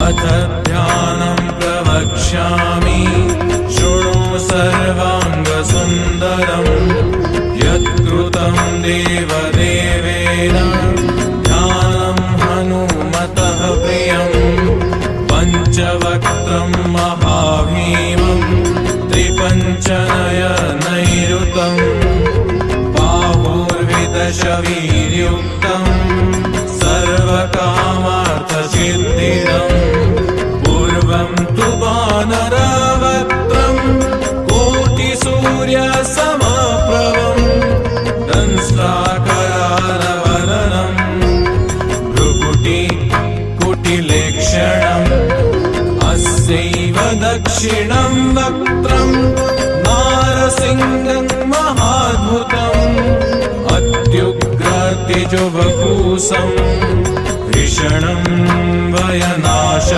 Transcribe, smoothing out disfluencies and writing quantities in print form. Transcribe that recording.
अथ ध्यानं प्रवक्ष्यामि शृणु सर्वाङ्गसुन्दरं यत्कृतं देवदेवेन ध्यानं हनुमतः प्रियं पञ्चवक्त्रं महाभीमं त्रिपञ्चनयनैरुतं बाहुर्विदशवीर्युक्तं सर्वकामार्थसिद्धिदम् पूर्वं तु वानरवक्त्रं कोटिसूर्यसमप्रभं दंष्ट्राकरालवदनं भ्रुकुटिकुटिलेक्षणम् अस्यैव दक्षिणं वक्त्रं नारसिंहं महाद्भुतम् अत्युग्रतेजोवपुषं भीषणं वयनाशम्।